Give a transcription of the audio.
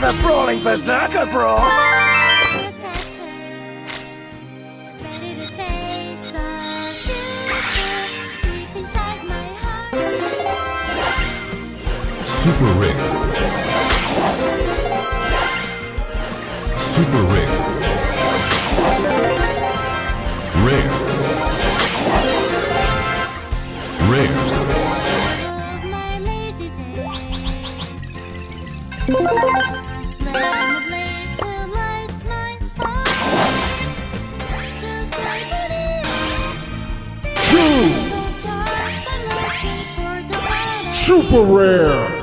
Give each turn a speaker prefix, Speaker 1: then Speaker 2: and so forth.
Speaker 1: a brawling berserker, bro!
Speaker 2: Ready to face the future deep inside my heart.
Speaker 3: Super rare. Super rare. Rare. Rare.
Speaker 2: Of my lazy days. Laying a blaze to light my fire. Just like it is.
Speaker 3: True.
Speaker 2: So sharp and looking for the light.
Speaker 3: Super rare.